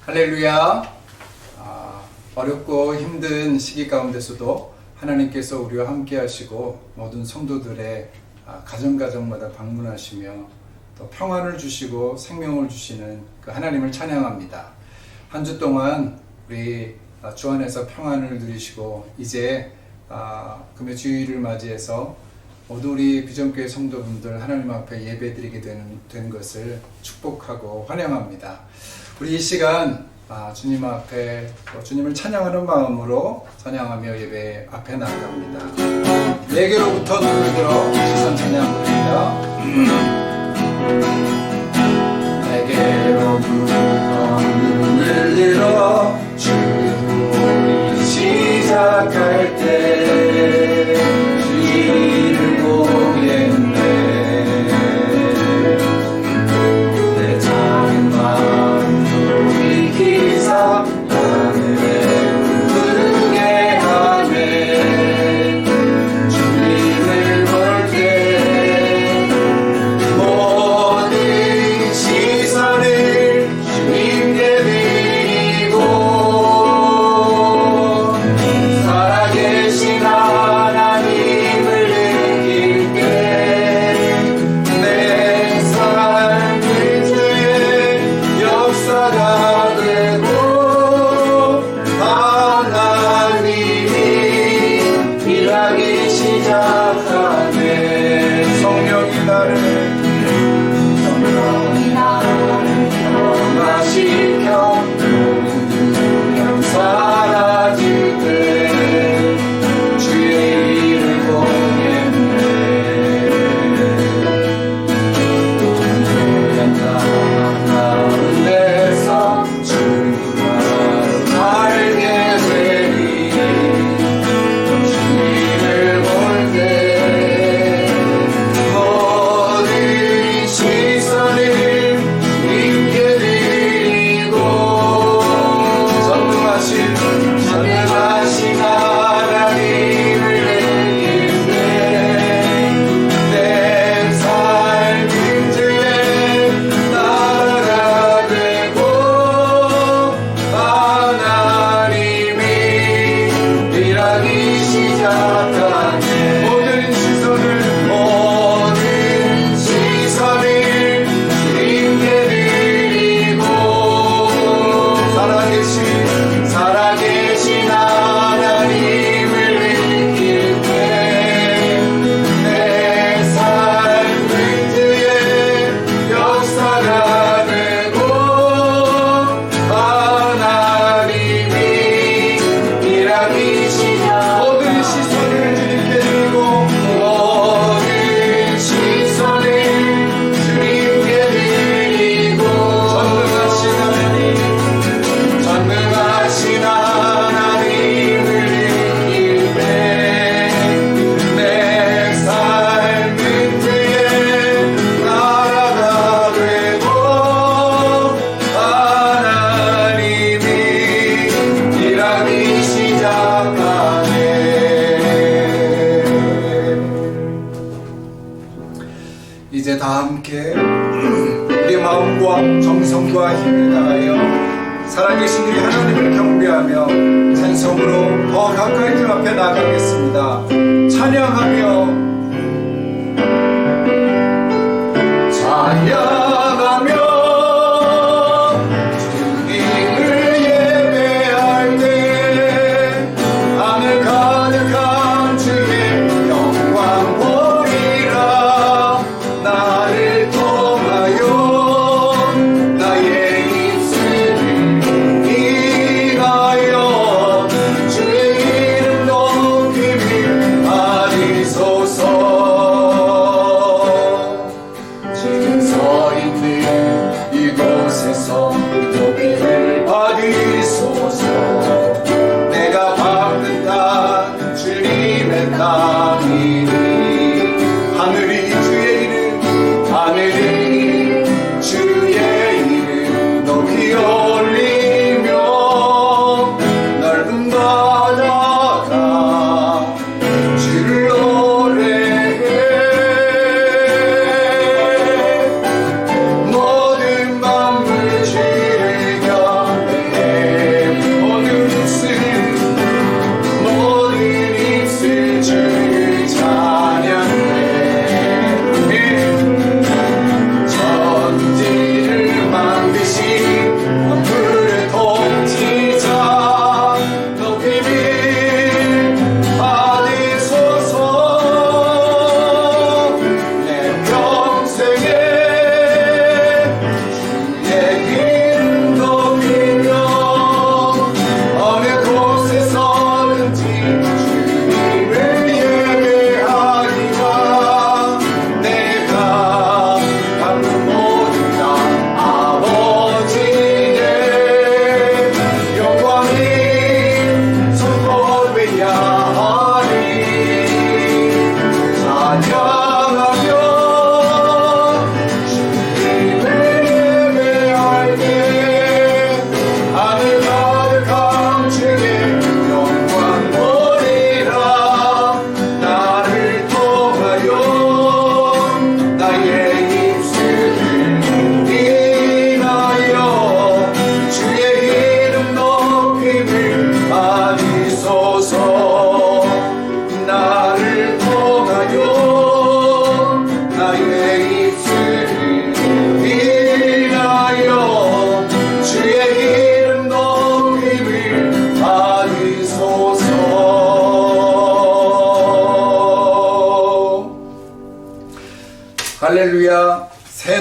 할렐루야. 어렵고 힘든 시기 가운데서도 하나님께서 우리와 함께 하시고 모든 성도들의 가정마다 방문하시며 또 평안을 주시고 생명을 주시는 그 하나님을 찬양합니다. 한 주 동안 우리 주 안에서 평안을 누리시고 이제 금요 주일을 맞이해서 모두 우리 비전교회 성도분들 하나님 앞에 예배드리게 된 것을 축복하고 환영합니다. 우리 이 시간 주님 앞에 주님을 찬양하는 마음으로 찬양하며 예배 앞에 나아갑니다. 내게로부터 눈을 들어 시선 찬양합니다. 내게로부터 눈을 들어 주님이 시작할 때 주님을 보겠네. 내 작은 마음 돌이키사 하늘에 부르게 하네. 주님을 볼 때 모든 시선을 주님께 드리고 살아계신 하나님을 느낄 때 내 삶은 주의 역사가 되고 하나님이 일하기 시작하네. 성령이 나를 변화시켜 모든 사라질 때 주의 일을 보겠네. 가운데서 주님을 알게 되리. 주님을 볼 때 모든 시선을 주님께 드리고 전능하신 하나님을 느낄 때 내 삶은 주의 나라가 되고 하나님이 일하기 시작하네. 모든 시선을 주님께 드리고 살아계신 하나님을 느낄 때 내 삶은 주의 역사가 되고 하나님이 일하기 시작. 모든 시선을 주님께 드리고 모든 시선을 주님께 드리고 전능하신 하나님을 느낄 때 내 삶은 주의 나라가 되고 하나님이 일하기 시작하네. 이제 다 함께 우리 마음과 정성과 힘을 다하여 살아계신 우리 하나님을 경배하며 찬송으로 더 가까이 주 앞에 나가겠습니다. 찬양하며 주님을 예배할 때 하늘 가득한 주의 영광 보리라. 나를 통하여 나의 입술을 인하여 주의 이름 높임을 하리소서. 지금 서 있는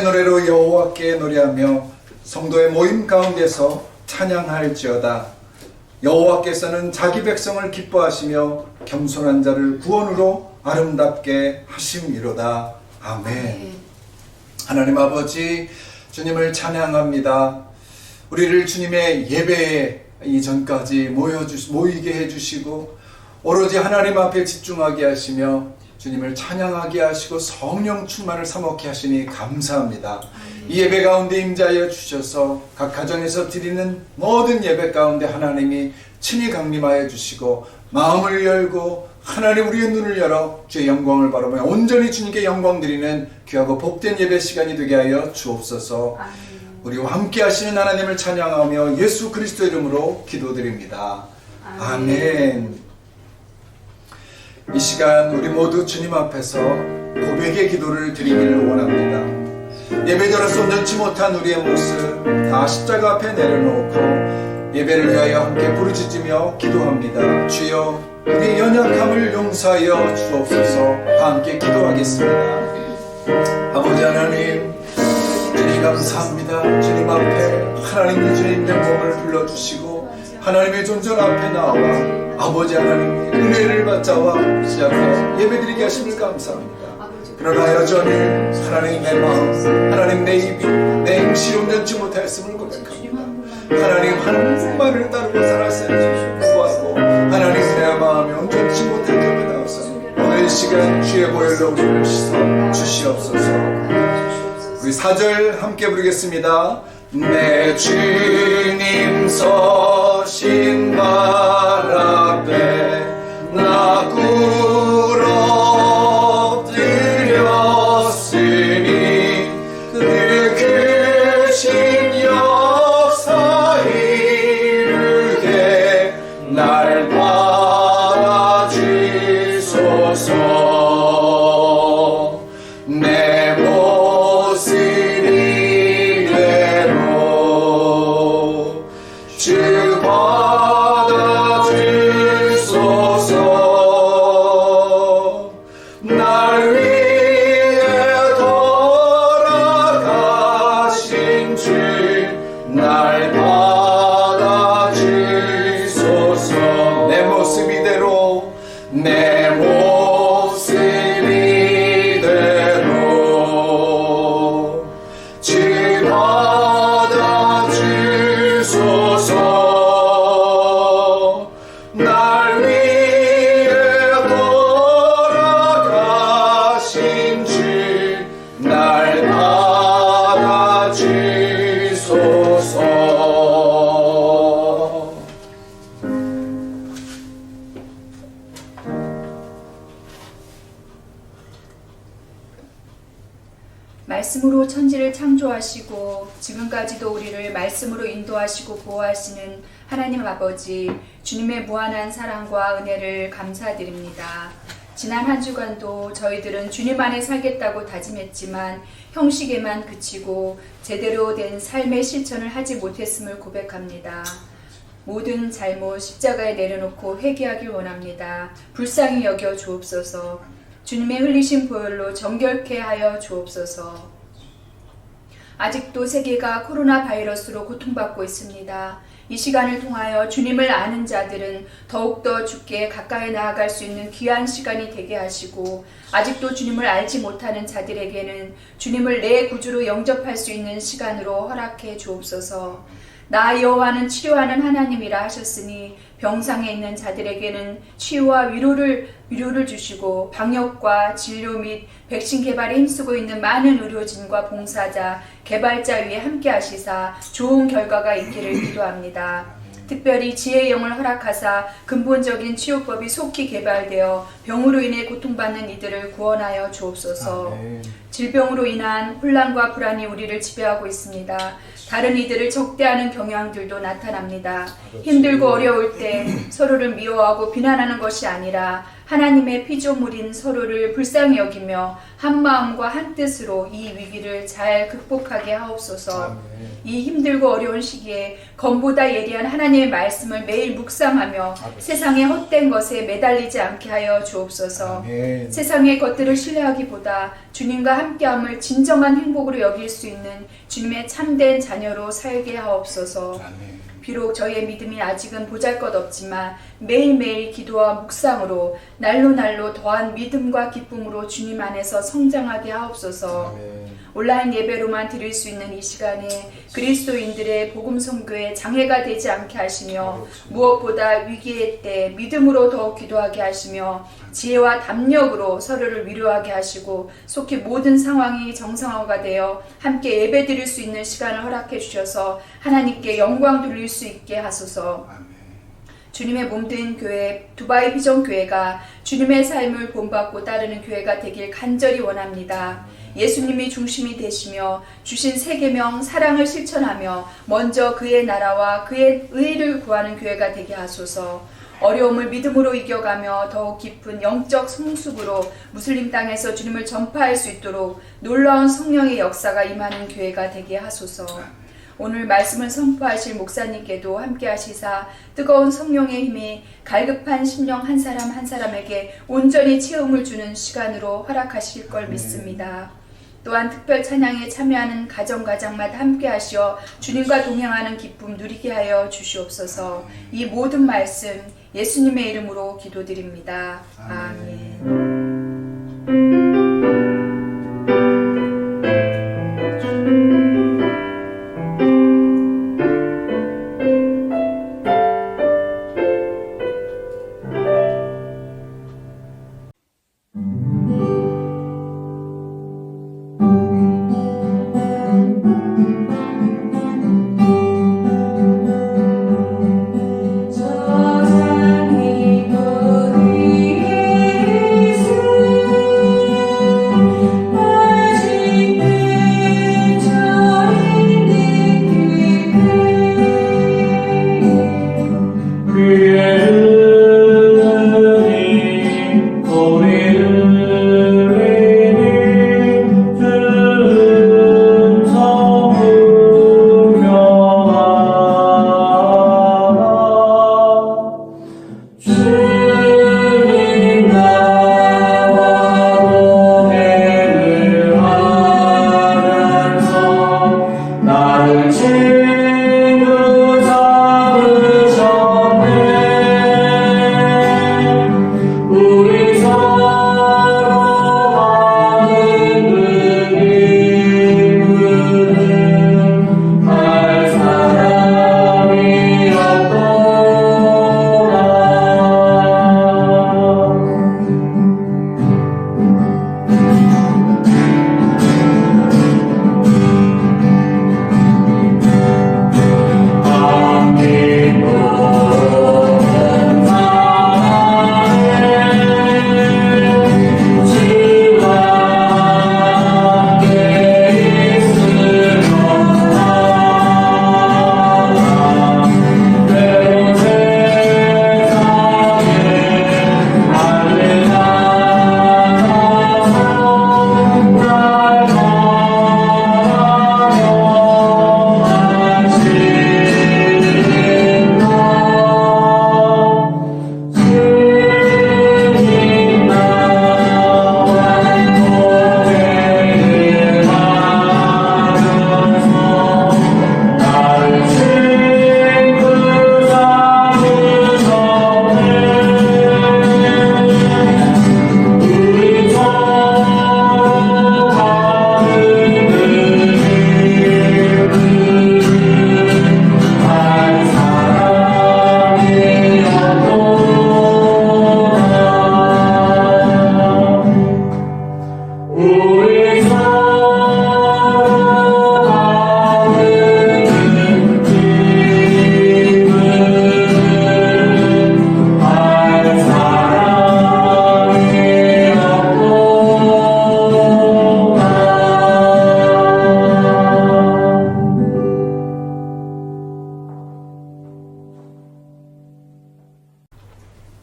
기쁨의 노래로 여호와께 노래하며 성도의 모임 가운데서 찬양할지어다. 여호와께서는 자기 백성을 기뻐하시며 겸손한 자를 구원으로 아름답게 하심이로다. 아멘. 하나님 아버지, 주님을 찬양합니다. 우리를 주님의 예배에 이전까지 모이게 해주시고 오로지 하나님 앞에 집중하게 하시며 주님을 찬양하게 하시고 성령 충만을 사먹게 하시니 감사합니다. 이 예배 가운데 임자하여 주셔서 각 가정에서 드리는 모든 예배 가운데 하나님이 친히 강림하여 주시고 마음을 열고 하나님 우리의 눈을 열어 주의 영광을 바라보며 온전히 주님께 영광 드리는 귀하고 복된 예배 시간이 되게 하여 주옵소서. 우리와 함께 하시는 하나님을 찬양하며 예수 그리스도 이름으로 기도드립니다. 아멘. 이 시간 우리 모두 주님 앞에서 고백의 기도를 드리기를 원합니다. 예배자로서 온전치 못한 우리의 모습 다 십자가 앞에 내려놓고 예배를 위하여 함께 부르짖으며 기도합니다. 주여 우리의 연약함을 용서하여 주옵소서. 함께 기도하겠습니다. 아버지 하나님, 주님 감사합니다. 주님 앞에 하나님의 주님 영광을 불러주시고 하나님의 존전 앞에 나와 아버지 하나님의 은혜를 받자와 시작하여 예배드리게 하심을 감사합니다. 그러나 여전히 하나님 내 마음, 하나님 내 입이 내 행실이 온전치 못하였음을 고백합니다. 하나님 한 말을 따르고 살았음에도 불구하고 하나님 내 마음이 온전치 못한 점에 나와서 오늘 이 시간 주의 보혈로 우리를 씻어 주시옵소서. 우리 4절 함께 부르겠습니다. 내 주님 서신 발 앞에 나 엎드렸으니 그 크신 역사 이루게 날 받아주소서. 내 모습 이대로 주 받아주소서. 날 위해 돌아가신 주 날 받아주소서. 내 모습 이대로 내 모습 이대로 주 받아주소서. 날 위해 돌아가신 주 날 받아주소서. 말씀으로 천지를 창조하시고 지금까지도 우리를 말씀으로 인도하시고 보호하시는 하나님 아버지, 주님의 무한한 사랑과 은혜를 감사드립니다. 지난 한 주간도 저희들은 주님 안에 살겠다고 다짐했지만 형식에만 그치고 제대로 된 삶의 실천을 하지 못했음을 고백합니다. 모든 잘못 십자가에 내려놓고 회개하길 원합니다. 불쌍히 여겨 주옵소서. 주님의 흘리신 보혈로 정결케 하여 주옵소서. 아직도 세계가 코로나 바이러스로 고통받고 있습니다. 이 시간을 통하여 주님을 아는 자들은 더욱더 주께 가까이 나아갈 수 있는 귀한 시간이 되게 하시고, 아직도 주님을 알지 못하는 자들에게는 주님을 내 구주로 영접할 수 있는 시간으로 허락해 주옵소서. 나 여호와는 치료하는 하나님이라 하셨으니 병상에 있는 자들에게는 치유와 위로를 주시고, 방역과 진료 및 백신 개발에 힘쓰고 있는 많은 의료진과 봉사자, 개발자 위에 함께 하시사 좋은 결과가 있기를 기도합니다. 특별히 지혜의 영을 허락하사 근본적인 치료법이 속히 개발되어 병으로 인해 고통받는 이들을 구원하여 주옵소서. 아멘. 질병으로 인한 혼란과 불안이 우리를 지배하고 있습니다. 다른 이들을 적대하는 경향들도 나타납니다. 힘들고 어려울 때 서로를 미워하고 비난하는 것이 아니라 하나님의 피조물인 서로를 불쌍히 여기며 한 마음과 한 뜻으로 이 위기를 잘 극복하게 하옵소서. 아멘. 이 힘들고 어려운 시기에 검보다 예리한 하나님의 말씀을 매일 묵상하며 아멘. 세상의 헛된 것에 매달리지 않게 하여 주옵소서. 아멘. 세상의 것들을 신뢰하기보다 주님과 함께함을 진정한 행복으로 여길 수 있는 주님의 참된 자녀로 살게 하옵소서. 아멘. 비록 저희의 믿음이 아직은 보잘것없지만 매일매일 기도와 묵상으로 날로 더한 믿음과 기쁨으로 주님 안에서 성장하게 하옵소서. 아멘. 온라인 예배로만 드릴 수 있는 이 시간에 그리스도인들의 복음 선교에 장애가 되지 않게 하시며 무엇보다 위기의 때 믿음으로 더욱 기도하게 하시며 지혜와 담력으로 서로를 위로하게 하시고 속히 모든 상황이 정상화가 되어 함께 예배 드릴 수 있는 시간을 허락해 주셔서 하나님께 영광 돌릴 수 있게 하소서. 아멘. 주님의 몸된 교회 두바이 비전 교회가 주님의 삶을 본받고 따르는 교회가 되길 간절히 원합니다. 예수님이 중심이 되시며 주신 세 계명 사랑을 실천하며 먼저 그의 나라와 그의 의를 구하는 교회가 되게 하소서. 어려움을 믿음으로 이겨가며 더욱 깊은 영적 성숙으로 무슬림 땅에서 주님을 전파할 수 있도록 놀라운 성령의 역사가 임하는 교회가 되게 하소서. 오늘 말씀을 선포하실 목사님께도 함께 하시사 뜨거운 성령의 힘이 갈급한 심령 한 사람 한 사람에게 온전히 체험을 주는 시간으로 허락하실 걸 믿습니다. 또한 특별 찬양에 참여하는 가정마다 함께 하시어 주님과 동행하는 기쁨 누리게 하여 주시옵소서. 이 모든 말씀 예수님의 이름으로 기도드립니다. 아멘.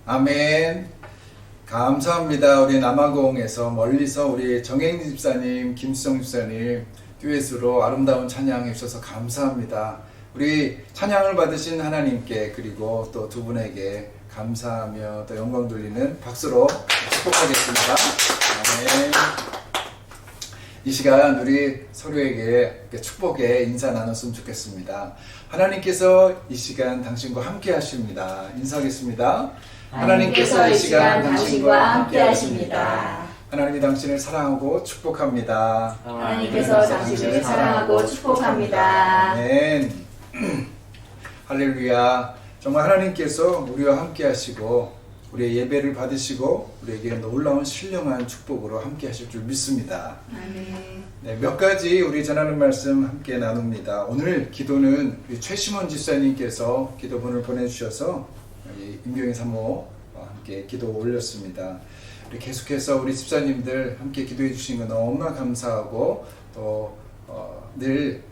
아멘. 감사합니다. 우리 남아공에서 멀리서 우리 정행 집사님, 김수정 집사님 듀엣으로 아름다운 찬양해 주셔서 감사합니다. 우리 찬양을 받으신 하나님께 그리고 또 두 분에게 감사하며 또 영광 돌리는 박수로 축복하겠습니다. 아멘. 이 시간 우리 서로에게 축복의 인사 나눴으면 좋겠습니다. 하나님께서 이 시간 당신과 함께 하십니다. 인사하겠습니다. 하나님께서 이 시간 당신과 함께 하십니다. 하나님이 당신을 사랑하고 축복합니다. 하나님께서 당신을 사랑하고 축복합니다. 아멘. 할렐루야. 정말 하나님께서 우리와 함께 하시고 우리의 예배를 받으시고 우리에게 놀라운 신령한 축복으로 함께 하실 줄 믿습니다. 아멘. 네, 몇 가지 우리 전하는 말씀 함께 나눕니다. 오늘 기도는 우리 최시몬 집사님께서 기도문을 보내주셔서 임경희 사모와 함께 기도 올렸습니다. 우리 계속해서 우리 집사님들 함께 기도해 주신 거 너무나 감사하고 또 늘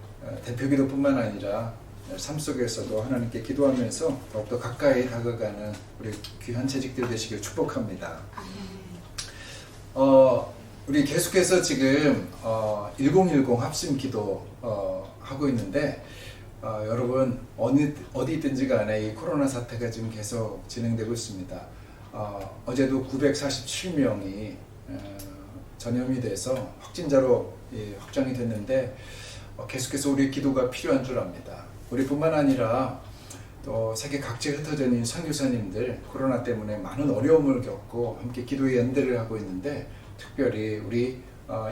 대표기도뿐만 아니라 삶 속에서도 하나님께 기도하면서 더욱더 가까이 다가가는 우리 귀한 채직들 되시길 축복합니다. 우리 계속해서 지금 1010 합심 기도 하고 있는데 여러분 어디 있든지 간에 이 코로나 사태가 지금 계속 진행되고 있습니다. 어제도 947명이 전염이 돼서 확진자로 확정이 됐는데 계속해서 우리 기도가 필요한 줄 압니다. 우리뿐만 아니라 또 세계 각지에 흩어져 있는 선교사님들 코로나 때문에 많은 어려움을 겪고 함께 기도의 연대를 하고 있는데 특별히 우리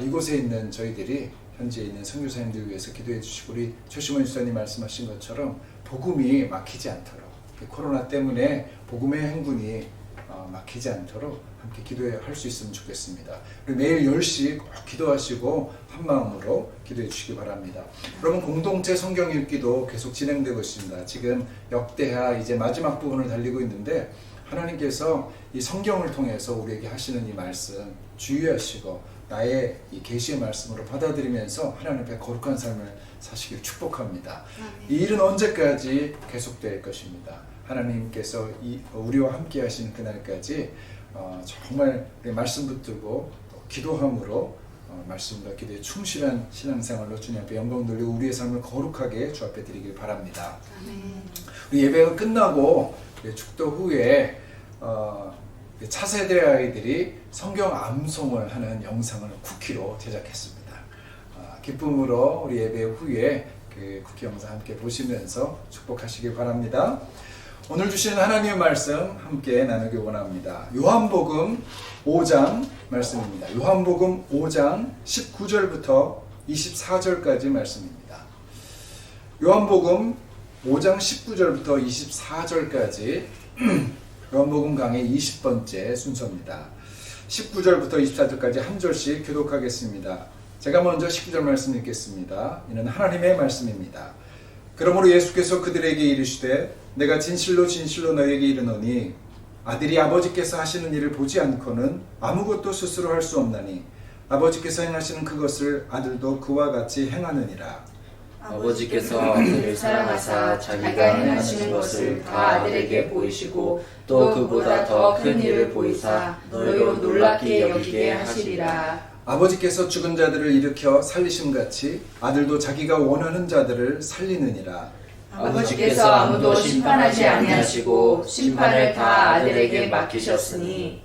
이곳에 있는 저희들이 현재 있는 선교사님들 위해서 기도해 주시고 우리 최시몬 집사님 말씀하신 것처럼 복음이 막히지 않도록 코로나 때문에 복음의 행군이 막히지 않도록 함께 기도할 수 있으면 좋겠습니다. 우리 매일 10시 꼭 기도하시고 한 마음으로 기도해 주시기 바랍니다. 여러분 공동체 성경 읽기도 계속 진행되고 있습니다. 지금 역대하 이제 마지막 부분을 달리고 있는데 하나님께서 이 성경을 통해서 우리에게 하시는 이 말씀 주의하시고 나의 이 계시의 말씀으로 받아들이면서 하나님 앞에 거룩한 삶을 사시길 축복합니다. 이 일은 언제까지 계속될 것입니다. 하나님께서 우리와 함께 하시는 그날까지 정말 말씀 붙들고 기도함으로 말씀과 기도에 충실한 신앙생활로 주님 앞에 영광 돌리고 우리의 삶을 거룩하게 주 앞에 드리길 바랍니다. 우리 예배가 끝나고 축도 후에 차세대 아이들이 성경 암송을 하는 영상을 쿠키로 제작했습니다. 기쁨으로 우리 예배 후에 그 쿠키 영상 함께 보시면서 축복하시길 바랍니다. 오늘 주시는 하나님의 말씀 함께 나누기 원합니다. 요한복음 5장 말씀입니다. 요한복음 5장 19절부터 24절까지 말씀입니다. 요한복음 5장 19절부터 24절까지 요한복음 강의 20번째 순서입니다. 19절부터 24절까지 한 절씩 교독하겠습니다. 제가 먼저 19절 말씀 읽겠습니다. 이는 하나님의 말씀입니다. 그러므로 예수께서 그들에게 이르시되 내가 진실로 진실로 너희에게 이르노니 아들이 아버지께서 하시는 일을 보지 않고는 아무것도 스스로 할 수 없나니 아버지께서 행하시는 그것을 아들도 그와 같이 행하느니라. 아버지께서 아들을 사랑하사 자기가 행하시는 것을 다 아들에게 보이시고 또 그보다 더 큰 일을 보이사 너희로 놀랍게 여기게 하시리라. 아버지께서 죽은 자들을 일으켜 살리심같이 아들도 자기가 원하는 자들을 살리느니라. 아버지께서 아무도 심판하지 아니하시고 심판을 다 아들에게 맡기셨으니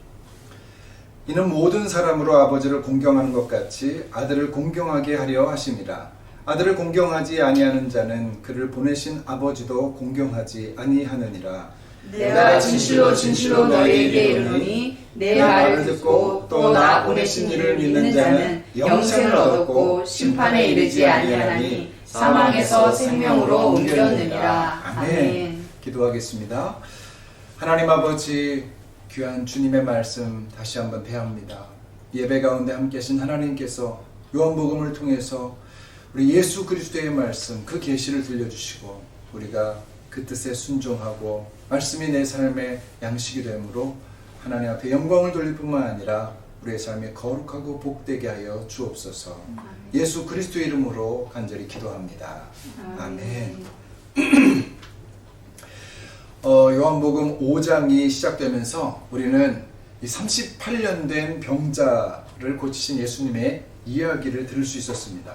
이는 모든 사람으로 아버지를 공경하는 것 같이 아들을 공경하게 하려 하심이라. 아들을 공경하지 아니하는 자는 그를 보내신 아버지도 공경하지 아니하느니라. 내가 진실로 진실로 너희에게 이르노니 내 말을 듣고 또 나 보내신 이를 믿는 자는 영생을 얻었고 심판에 이르지 아니하나니 사망에서 생명으로 옮겼느니라. 아멘. 기도하겠습니다. 하나님 아버지 귀한 주님의 말씀 다시 한번 대합니다. 예배 가운데 함께 하신 하나님께서 요한복음을 통해서 우리 예수 그리스도의 말씀 그 계시를 들려주시고 우리가 그 뜻에 순종하고 말씀이 내 삶의 양식이 되므로 하나님 앞에 영광을 돌릴 뿐만 아니라 우리의 삶이 거룩하고 복되게 하여 주옵소서. 예수 그리스도 이름으로 간절히 기도합니다. 아멘. 요한복음 5장이 시작되면서 우리는 이 38년 된 병자를 고치신 예수님의 이야기를 들을 수 있었습니다.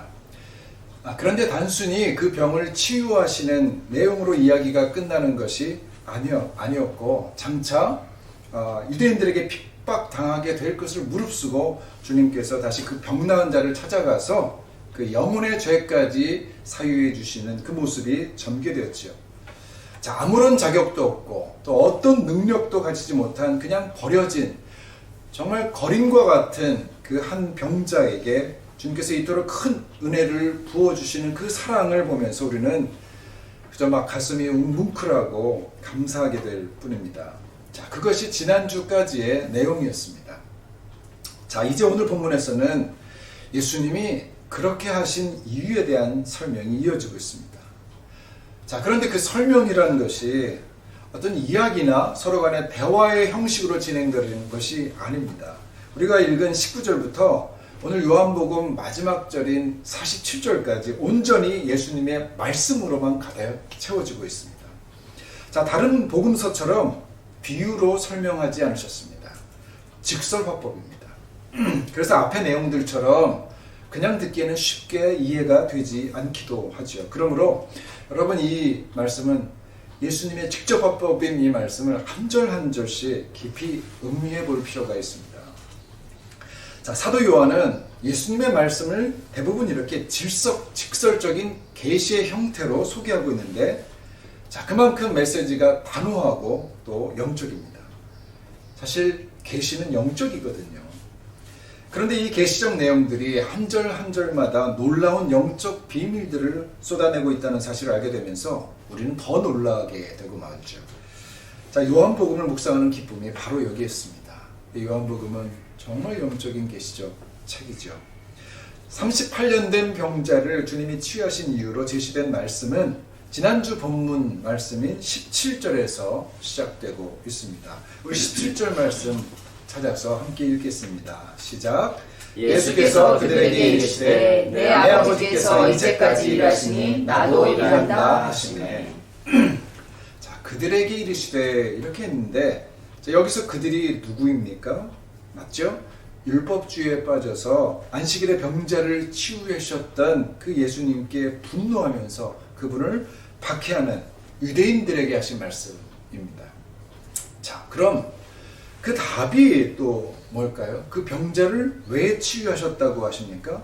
그런데 단순히 그 병을 치유하시는 내용으로 이야기가 끝나는 것이 아니었고 장차 유대인들에게 핍박당하게 될 것을 무릅쓰고 주님께서 다시 그 병 나은 자를 찾아가서 그 영혼의 죄까지 사유해 주시는 그 모습이 전개되었지요. 자, 아무런 자격도 없고 또 어떤 능력도 가지지 못한 그냥 버려진 정말 거린과 같은 그 한 병자에게 주님께서 이토록 큰 은혜를 부어주시는 그 사랑을 보면서 우리는 그저 막 가슴이 뭉클하고 감사하게 될 뿐입니다. 자, 그것이 지난주까지의 내용이었습니다. 자, 이제 오늘 본문에서는 예수님이 그렇게 하신 이유에 대한 설명이 이어지고 있습니다. 자, 그런데 그 설명이라는 것이 어떤 이야기나 서로 간의 대화의 형식으로 진행되는 것이 아닙니다. 우리가 읽은 19절부터 오늘 요한복음 마지막 절인 47절까지 온전히 예수님의 말씀으로만 가득 채워지고 있습니다. 자, 다른 복음서처럼 비유로 설명하지 않으셨습니다. 직설화법입니다. 그래서 앞의 내용들처럼 그냥 듣기에는 쉽게 이해가 되지 않기도 하죠. 그러므로 여러분 이 말씀은 예수님의 직접화법인 이 말씀을 한 절 한 절씩 깊이 음미해 볼 필요가 있습니다. 자, 사도 요한은 예수님의 말씀을 대부분 이렇게 직설적인 계시의 형태로 소개하고 있는데, 자, 그만큼 메시지가 단호하고 또 영적입니다. 사실 계시는 영적이거든요. 그런데 이 계시적 내용들이 한 절 한 절마다 놀라운 영적 비밀들을 쏟아내고 있다는 사실을 알게 되면서 우리는 더 놀라게 되고 말죠. 자, 요한복음을 묵상하는 기쁨이 바로 여기에 있습니다. 이 요한복음은 정말 영적인 계시적 책이죠. 38년 된 병자를 주님이 치유하신 이유로 제시된 말씀은 지난주 본문 말씀인 17절에서 시작되고 있습니다. 우리 17절 말씀 찾아서 함께 읽겠습니다. 시작. 예수께서 그들에게 이르시되 내 아버지께서 이제까지 일하시니 나도 일한다 하시네. 자, 그들에게 이르시되 이렇게 했는데, 자, 여기서 그들이 누구입니까? 맞죠? 율법주의에 빠져서 안식일에 병자를 치유하셨던 그 예수님께 분노하면서 그분을 박해하는 유대인들에게 하신 말씀입니다. 자, 그럼 그 답이 또 뭘까요? 그 병자를 왜 치유하셨다고 하십니까?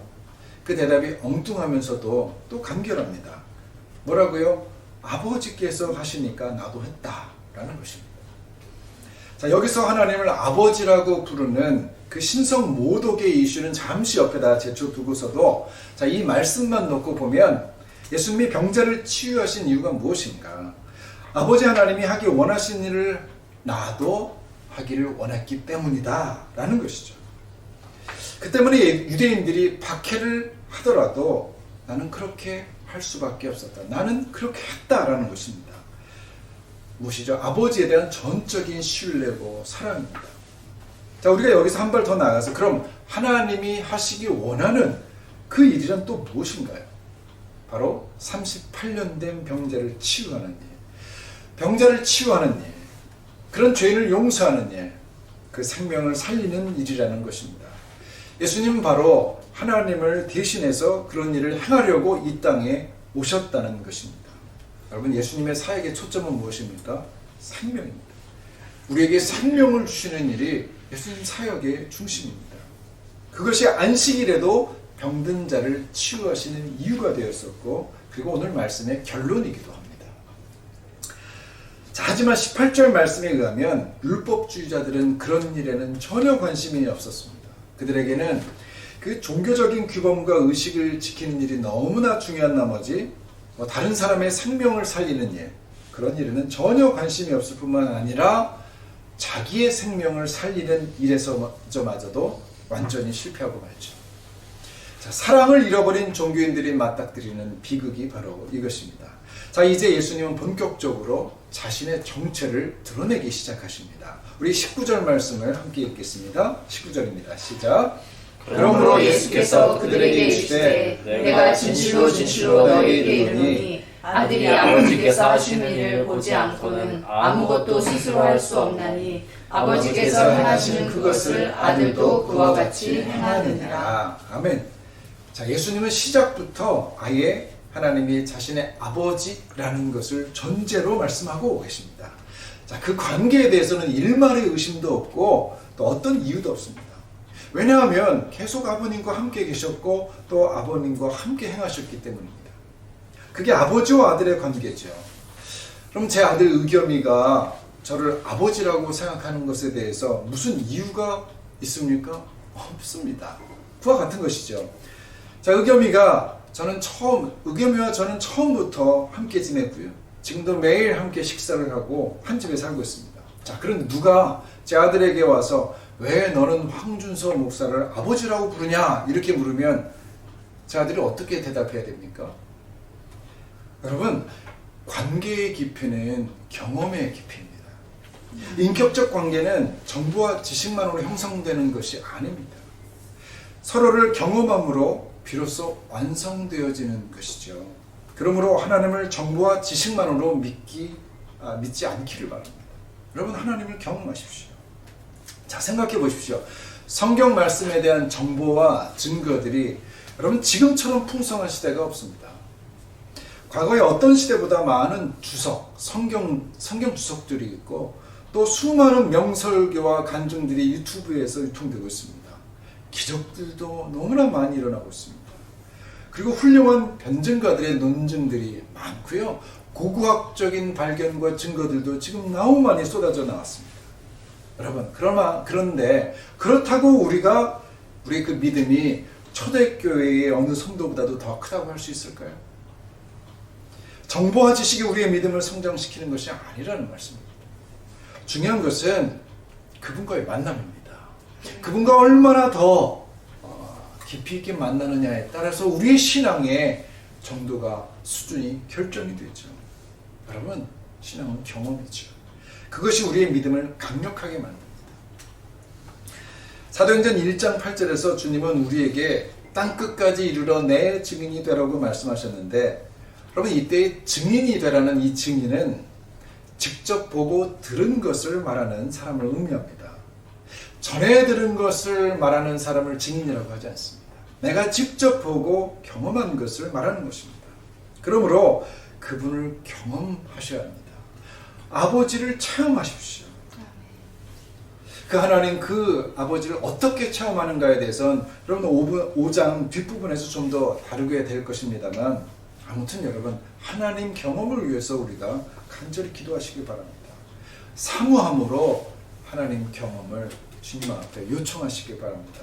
그 대답이 엉뚱하면서도 또 간결합니다. 뭐라고요? 아버지께서 하시니까 나도 했다라는 것입니다. 자, 여기서 하나님을 아버지라고 부르는 그 신성 모독의 이슈는 잠시 옆에다 제쳐두고서도, 자, 이 말씀만 놓고 보면 예수님이 병자를 치유하신 이유가 무엇인가? 아버지 하나님이 하기 원하신 일을 나도 하기를 원했기 때문이다 라는 것이죠. 그 때문에 유대인들이 박해를 하더라도 나는 그렇게 할 수밖에 없었다. 나는 그렇게 했다라는 것입니다. 무엇이죠? 아버지에 대한 전적인 신뢰고 사랑입니다. 자, 우리가 여기서 한 발 더 나가서 그럼 하나님이 하시기 원하는 그 일이란 또 무엇인가요? 바로 38년 된 병자를 치유하는 일, 병자를 치유하는 일, 그런 죄인을 용서하는 일, 그 생명을 살리는 일이라는 것입니다. 예수님은 바로 하나님을 대신해서 그런 일을 행하려고 이 땅에 오셨다는 것입니다. 여러분, 예수님의 사역의 초점은 무엇입니까? 생명입니다. 우리에게 생명을 주시는 일이 예수님 사역의 중심입니다. 그것이 안식일에도 병든 자를 치유하시는 이유가 되었었고, 그리고 오늘 말씀의 결론이기도 합니다. 자, 하지만 18절 말씀에 의하면 율법주의자들은 그런 일에는 전혀 관심이 없었습니다. 그들에게는 그 종교적인 규범과 의식을 지키는 일이 너무나 중요한 나머지 다른 사람의 생명을 살리는 일, 그런 일에는 전혀 관심이 없을 뿐만 아니라 자기의 생명을 살리는 일에서마저도 완전히 실패하고 말죠. 자, 사랑을 잃어버린 종교인들이 맞닥뜨리는 비극이 바로 이것입니다. 자, 이제 예수님은 본격적으로 자신의 정체를 드러내기 시작하십니다. 우리 19절 말씀을 함께 읽겠습니다. 19절입니다. 시작. 그러므로 예수께서 그들에게 이르시되 내가 진실로 진실로 너희에게 이르노니 아들이 아버지께서 하시는 일을 보지 않고는 아무것도 스스로 할 수 없나니 아버지께서 행하시는 그것을 아들도 그와 같이 행하느니라. 아멘. 자, 예수님은 시작부터 아예 하나님이 자신의 아버지라는 것을 전제로 말씀하고 계십니다. 자, 그 관계에 대해서는 일말의 의심도 없고 또 어떤 이유도 없습니다. 왜냐하면 계속 아버님과 함께 계셨고 또 아버님과 함께 행하셨기 때문입니다. 그게 아버지와 아들의 관계죠. 그럼 제 아들 의겸이가 저를 아버지라고 생각하는 것에 대해서 무슨 이유가 있습니까? 없습니다. 그와 같은 것이죠. 자, 의겸이와 저는 처음부터 함께 지냈고요. 지금도 매일 함께 식사를 하고 한 집에 살고 있습니다. 자, 그런데 누가 제 아들에게 와서 왜 너는 황준서 목사를 아버지라고 부르냐? 이렇게 물으면 제 아들이 어떻게 대답해야 됩니까? 여러분, 관계의 깊이는 경험의 깊이입니다. 인격적 관계는 정보와 지식만으로 형성되는 것이 아닙니다. 서로를 경험함으로 비로소 완성되어지는 것이죠. 그러므로 하나님을 정보와 지식만으로 믿지 않기를 바랍니다. 여러분, 하나님을 경험하십시오. 자, 생각해 보십시오. 성경 말씀에 대한 정보와 증거들이 여러분 지금처럼 풍성한 시대가 없습니다. 과거에 어떤 시대보다 많은 주석, 성경 주석들이 있고 또 수많은 명설교와 간증들이 유튜브에서 유통되고 있습니다. 기적들도 너무나 많이 일어나고 있습니다. 그리고 훌륭한 변증가들의 논증들이 많고요. 고고학적인 발견과 증거들도 지금 너무 많이 쏟아져 나왔습니다. 여러분, 그런데 그렇다고 우리의 그 믿음이 초대교회의 어느 성도보다도 더 크다고 할 수 있을까요? 정보와 지식이 우리의 믿음을 성장시키는 것이 아니라는 말씀입니다. 중요한 것은 그분과의 만남입니다. 그분과 얼마나 더 깊이 있게 만나느냐에 따라서 우리의 신앙의 정도가 수준이 결정이 되죠. 여러분, 신앙은 경험이죠. 그것이 우리의 믿음을 강력하게 만듭니다. 사도행전 1장 8절에서 주님은 우리에게 땅끝까지 이르러 내 증인이 되라고 말씀하셨는데, 여러분, 이때의 증인이 되라는 이 증인은 직접 보고 들은 것을 말하는 사람을 의미합니다. 전에 들은 것을 말하는 사람을 증인이라고 하지 않습니다. 내가 직접 보고 경험한 것을 말하는 것입니다. 그러므로 그분을 경험하셔야 합니다. 아버지를 체험하십시오. 그 하나님, 그 아버지를 어떻게 체험하는가에 대해서는 여러분 5장 뒷부분에서 좀 더 다루게 될 것입니다만, 아무튼 여러분, 하나님 경험을 위해서 우리가 간절히 기도하시기 바랍니다. 사모함으로 하나님 경험을 주님 앞에 요청하시기 바랍니다.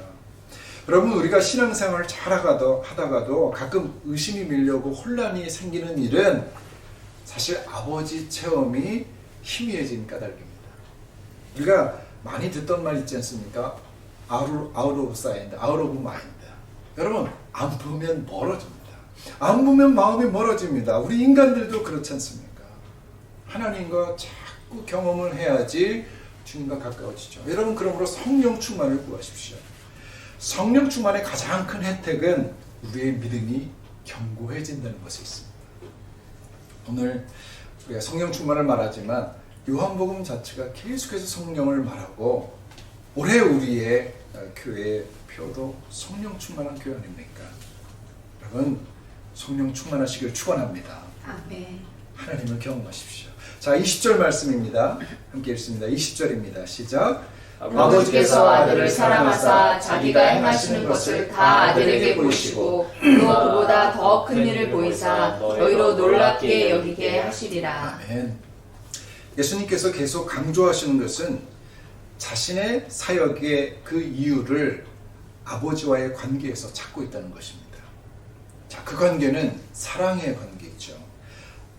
여러분, 우리가 신앙생활을 잘 하다가도 가끔 의심이 밀려오고 혼란이 생기는 일은 사실 아버지 체험이 희미해진 까닭입니다. 우리가 많이 듣던 말 있지 않습니까? Out of sight, out of mind. 여러분, 안 보면 멀어집니다. 안 보면 마음이 멀어집니다. 우리 인간들도 그렇지 않습니까? 하나님과 자꾸 경험을 해야지 주님과 가까워지죠. 여러분, 그러므로 성령 충만을 구하십시오. 성령 충만의 가장 큰 혜택은 우리의 믿음이 견고해진다는 것이 있습니다. 오늘 우리가 성령 충만을 말하지만 요한복음 자체가 계속해서 성령을 말하고, 올해 우리의 교회의 표도 성령 충만한 교회 아닙니까? 여러분, 성령 충만하시길 축원합니다. 아멘. 하나님을 경험하십시오. 자, 20절 말씀입니다. 함께 읽습니다. 20절입니다. 시작. 아버지께서 아들을 사랑하사 자기가 행하시는 것을 다 아들에게 보이시고 또 그보다 더 큰 일을 보이사 너희로 놀랍게 여기게 하시리라. 아멘. 예수님께서 계속 강조하시는 것은 자신의 사역의 그 이유를 아버지와의 관계에서 찾고 있다는 것입니다. 자, 그 관계는 사랑의 관계이죠.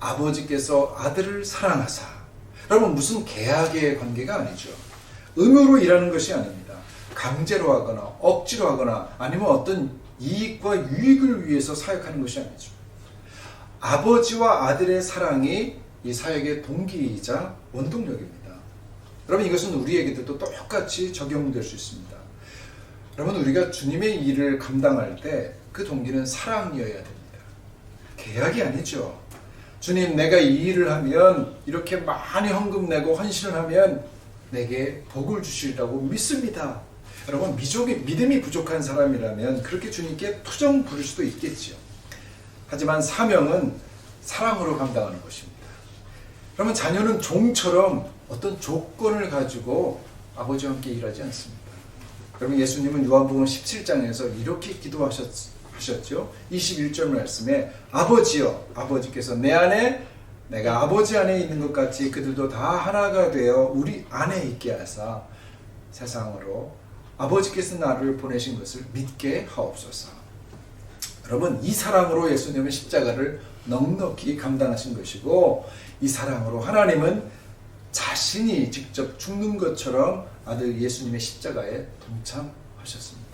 아버지께서 아들을 사랑하사. 여러분, 무슨 계약의 관계가 아니죠. 의무로 일하는 것이 아닙니다. 강제로 하거나 억지로 하거나 아니면 어떤 이익과 유익을 위해서 사역하는 것이 아니죠. 아버지와 아들의 사랑이 이 사역의 동기이자 원동력입니다. 여러분, 이것은 우리에게도 똑같이 적용될 수 있습니다. 여러분, 우리가 주님의 일을 감당할 때 그 동기는 사랑이어야 됩니다. 계약이 아니죠. 주님, 내가 이 일을 하면, 이렇게 많이 헌금 내고 헌신을 하면 내게 복을 주시리라고 믿습니다. 여러분, 믿음이 부족한 사람이라면 그렇게 주님께 투정 부릴 수도 있겠지요. 하지만 사명은 사랑으로 감당하는 것입니다. 그러면 자녀는 종처럼 어떤 조건을 가지고 아버지와 함께 일하지 않습니다. 여러분, 예수님은 요한복음 17장에서 이렇게 기도하셨죠. 21절 말씀에 아버지여, 아버지께서 내 안에 내가 아버지 안에 있는 것 같이 그들도 다 하나가 되어 우리 안에 있게 하사 세상으로 아버지께서 나를 보내신 것을 믿게 하옵소서. 여러분, 이 사랑으로 예수님은 십자가를 넉넉히 감당하신 것이고, 이 사랑으로 하나님은 자신이 직접 죽는 것처럼 아들 예수님의 십자가에 동참하셨습니다.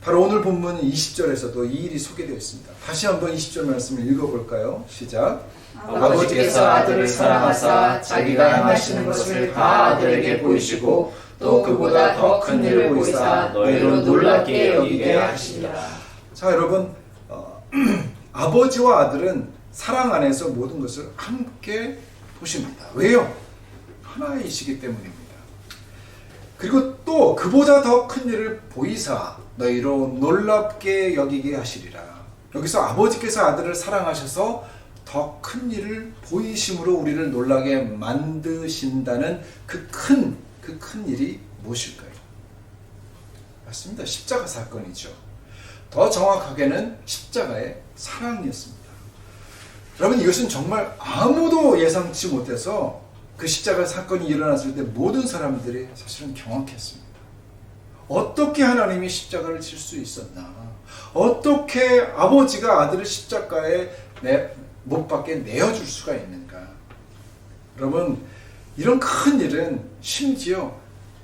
바로 오늘 본문 20절에서도 이 일이 소개되어 있습니다. 다시 한번 20절 말씀을 읽어볼까요? 시작. 아버지께서 아들을 사랑하사 자기가 행하시는 것을 다 아들에게 보이시고 또 그보다 더 큰 일을 보이사 너희로 놀랍게 여기게 하시니라. 자, 여러분, 아버지와 아들은 사랑 안에서 모든 것을 함께 보십니다. 왜요? 하나이시기 때문입니다. 그리고 또 그보다 더 큰 일을 보이사 너희로 놀랍게 여기게 하시리라. 여기서 아버지께서 아들을 사랑하셔서 더 큰 일을 보이심으로 우리를 놀라게 만드신다는 그 큰 일이 무엇일까요? 맞습니다. 십자가 사건이죠. 더 정확하게는 십자가의 사랑이었습니다. 여러분, 이것은 정말 아무도 예상치 못해서 그 십자가 사건이 일어났을 때 모든 사람들이 사실은 경악했습니다. 어떻게 하나님이 십자가를 칠 수 있었나? 어떻게 아버지가 아들을 십자가에 못 박게 내어줄 수가 있는가? 여러분, 이런 큰 일은 심지어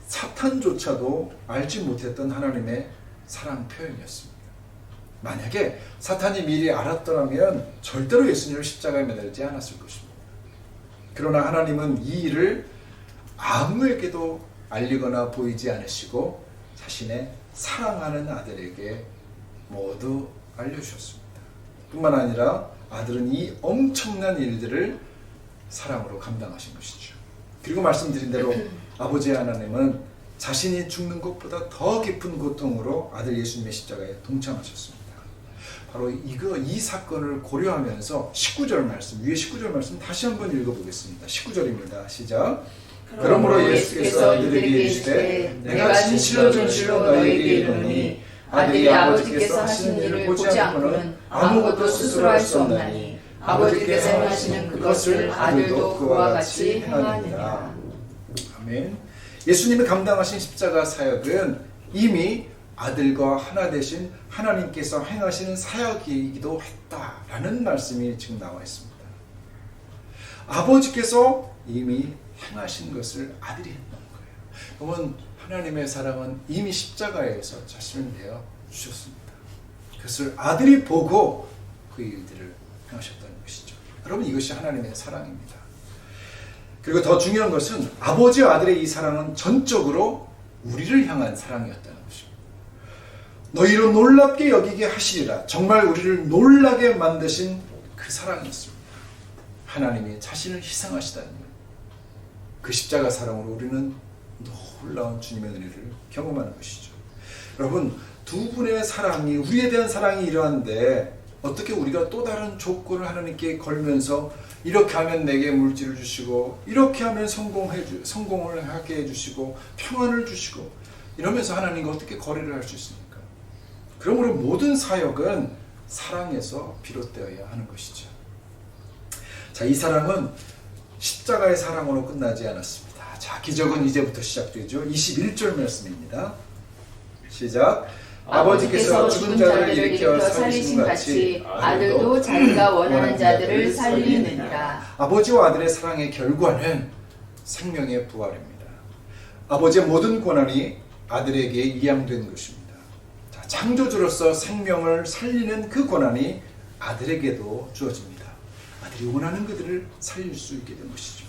사탄조차도 알지 못했던 하나님의 사랑 표현이었습니다. 만약에 사탄이 미리 알았더라면 절대로 예수님을 십자가에 매달지 않았을 것입니다. 그러나 하나님은 이 일을 아무에게도 알리거나 보이지 않으시고 자신의 사랑하는 아들에게 모두 알려주셨습니다. 뿐만 아니라 아들은 이 엄청난 일들을 사랑으로 감당하신 것이죠. 그리고 말씀드린 대로 아버지 하나님은 자신이 죽는 것보다 더 깊은 고통으로 아들 예수님의 십자가에 동참하셨습니다. 바로 이 사건을 고려하면서 19절 말씀, 위에 19절 말씀 다시 한번 읽어보겠습니다. 19절입니다. 시작. 그러므로 예수께서 이들에게 이르시되 내가 진실로 너희에게 이르노니 아들이 아버지께서 하신 일을 보지 않고는 아무것도 스스로 할 수 없나니 아버지께서 행하시는 그것을 아들도 그와 같이 행하니라. 아멘. 예수님이 감당하신 십자가 사역은 이미 아들과 하나 되신 하나님께서 행하시는 사역이기도 했다라는 말씀이 지금 나와 있습니다. 아버지께서 이미 행하신 것을 아들이 했던 거예요. 그러면 하나님의 사랑은 이미 십자가에서 자신을 내어 주셨습니다. 그것을 아들이 보고 그 일들을 행하셨다는 것이죠. 여러분, 이것이 하나님의 사랑입니다. 그리고 더 중요한 것은 아버지와 아들의 이 사랑은 전적으로 우리를 향한 사랑이었다는 것입니다. 너희로 놀랍게 여기게 하시리라. 정말 우리를 놀라게 만드신 그 사랑이었습니다. 하나님이 자신을 희생하시다는 그 십자가 사랑으로 우리는 놀라운 주님의 은혜를 경험하는 것이죠. 여러분, 두 분의 사랑이, 우리에 대한 사랑이 이러한데 어떻게 우리가 또 다른 조건을 하나님께 걸면서 이렇게 하면 내게 물질을 주시고 이렇게 하면 성공을 하게 해주시고 평안을 주시고 이러면서 하나님과 어떻게 거래를 할 수 있습니까? 그러므로 모든 사역은 사랑에서 비롯되어야 하는 것이죠. 자, 이 사랑은 십자가의 사랑으로 끝나지 않았습니다. 자, 기적은 이제부터 시작되죠. 21절 말씀입니다. 시작. 아버지께서 죽은 자를 일으켜 살리신 같이 아들도 자기가 원하는 자들을 살리느니라. 아버지와 아들의 사랑의 결과는 생명의 부활입니다. 아버지의 모든 권한이 아들에게 이양된 것입니다. 자, 창조주로서 생명을 살리는 그 권한이 아들에게도 주어집니다. 아들이 원하는 그들을 살릴 수 있게 된 것이죠.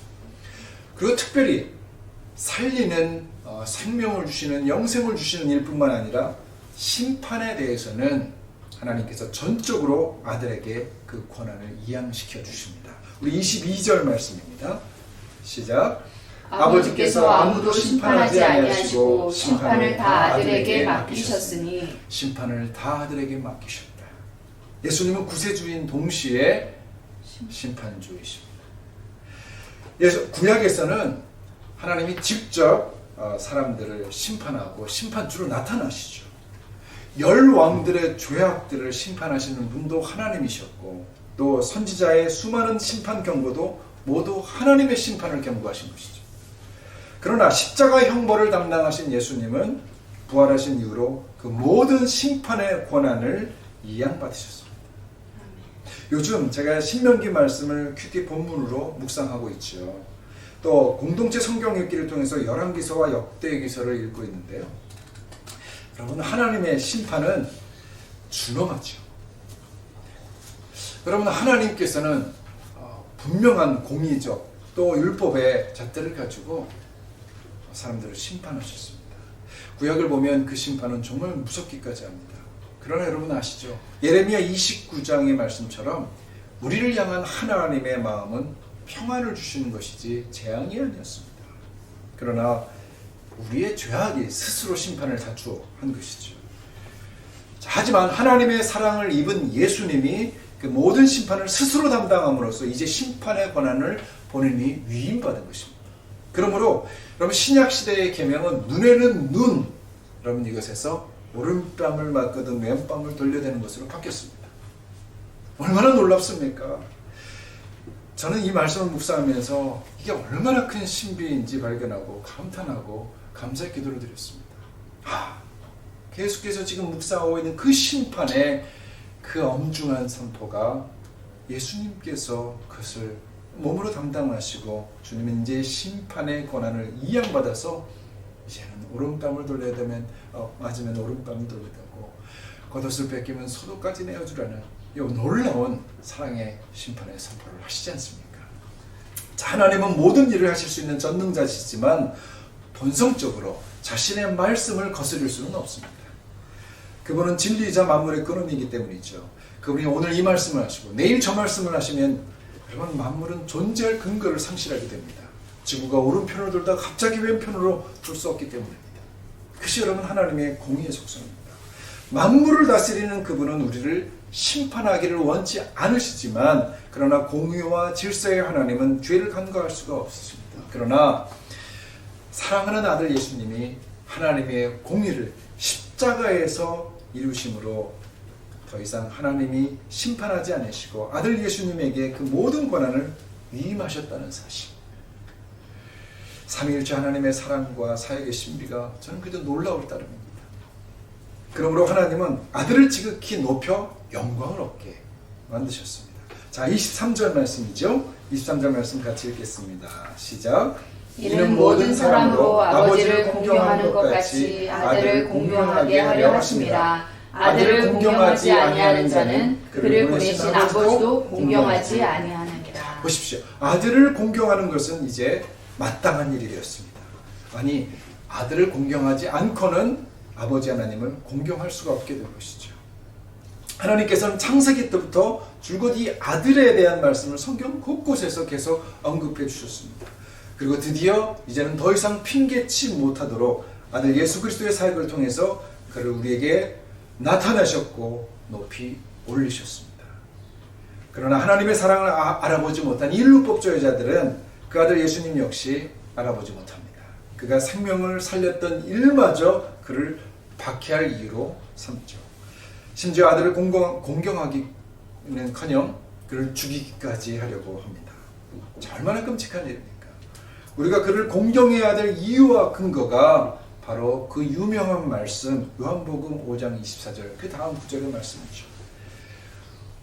그리고 특별히 살리는 생명을 주시는, 영생을 주시는 일뿐만 아니라 심판에 대해서는 하나님께서 전적으로 아들에게 그 권한을 이양시켜 주십니다. 우리 22절 말씀입니다. 시작. 아버지께서 아무도 심판하지 아니하시고 심판을 다 아들에게 맡기셨으니 심판을 다 아들에게 맡기셨다. 예수님은 구세주인 동시에 심판주이십니다. 구약에서는 하나님이 직접 사람들을 심판하고 심판주로 나타나시죠. 10왕들의 죄악들을 심판하시는 분도 하나님이셨고, 또 선지자의 수많은 심판 경고도 모두 하나님의 심판을 경고하신 것이죠. 그러나 십자가 형벌을 담당하신 예수님은 부활하신 이후로 그 모든 심판의 권한을 이양받으셨습니다. 요즘 제가 신명기 말씀을 큐티 본문으로 묵상하고 있죠. 또 공동체 성경 읽기를 통해서 열왕기서와 역대기서를 읽고 있는데요. 여러분, 하나님의 심판은 준엄하죠. 여러분, 하나님께서는 분명한 공의적 또 율법의 잣대를 가지고 사람들을 심판하셨습니다. 구약을 보면 그 심판은 정말 무섭기까지 합니다. 그러나 여러분 아시죠? 예레미야 29장의 말씀처럼 우리를 향한 하나님의 마음은 평안을 주시는 것이지 재앙이 아니었습니다. 그러나 우리의 죄악이 스스로 심판을 자초한 것이죠. 하지만 하나님의 사랑을 입은 예수님이 그 모든 심판을 스스로 담당함으로써 이제 심판의 권한을 본인이 위임받은 것입니다. 그러므로 여러분, 신약시대의 계명은 눈에는 눈, 여러분 이것에서 오른뺨을 맞거든 왼뺨을 돌려대는 것으로 바뀌었습니다. 얼마나 놀랍습니까? 저는 이 말씀을 묵상하면서 이게 얼마나 큰 신비인지 발견하고 감탄하고 감사의 기도를 드렸습니다. 계속해서 지금 묵상하고 있는 그 심판의 그 엄중한 선포가 예수님께서 그것을 몸으로 담당하시고 주님은 이제 심판의 권한을 이양받아서 이제는 오른뺨을 돌려야 되면 맞으면 오른뺨을 돌려야 되고 겉옷을 뺏기면 소도까지 내어주라는 이 놀라운 사랑의 심판의 선포를 하시지 않습니까? 자, 하나님은 모든 일을 하실 수 있는 전능자시지만 본성적으로 자신의 말씀을 거스릴 수는 없습니다. 그분은 진리이자 만물의 근원이기 때문이죠. 그분이 오늘 이 말씀을 하시고 내일 저 말씀을 하시면 여러분, 만물은 존재할 근거를 상실하게 됩니다. 지구가 오른편으로 돌다가 갑자기 왼편으로 돌 수 없기 때문입니다. 그것이 여러분 하나님의 공의의 속성입니다. 만물을 다스리는 그분은 우리를 심판하기를 원치 않으시지만, 그러나 공의와 질서의 하나님은 죄를 간과할 수가 없습니다. 그러나 사랑하는 아들 예수님이 하나님의 공의를 십자가에서 이루심으로 더 이상 하나님이 심판하지 않으시고 아들 예수님에게 그 모든 권한을 위임하셨다는 사실, 삼위일체 하나님의 사랑과 사역의 신비가 저는 그래도 놀라울 따름입니다. 그러므로 하나님은 아들을 지극히 높여 영광을 얻게 만드셨습니다. 자, 23절 말씀이죠. 23절 말씀 같이 읽겠습니다. 시작. 이는 모든 사람으로 아버지를 공경하는 것 같이 아들을 공경하게 하려 하심이라. 아들을 공경하지 아니하는 자는 그를 보내신 아버지도 공경하지 아니하느니라. 보십시오. 아들을 공경하는 것은 이제 마땅한 일이 되었습니다. 아니, 아들을 공경하지 않고는 아버지 하나님을 공경할 수가 없게 된 것이죠. 하나님께서는 창세기 때부터 줄곧 이 아들에 대한 말씀을 성경 곳곳에서 계속 언급해 주셨습니다. 그리고 드디어 이제는 더 이상 핑계치 못하도록 아들 예수 그리스도의 사역을 통해서 그를 우리에게 나타나셨고 높이 올리셨습니다. 그러나 하나님의 사랑을 알아보지 못한 율법주의자들은 그 아들 예수님 역시 알아보지 못합니다. 그가 생명을 살렸던 일마저 그를 박해할 이유로 삼죠. 심지어 아들을 공경하기는커녕 그를 죽이기까지 하려고 합니다. 얼마나 끔찍한 일입니까? 우리가 그를 공경해야 될 이유와 근거가 바로 그 유명한 말씀 요한복음 5장 24절 그 다음 구절의 말씀이죠.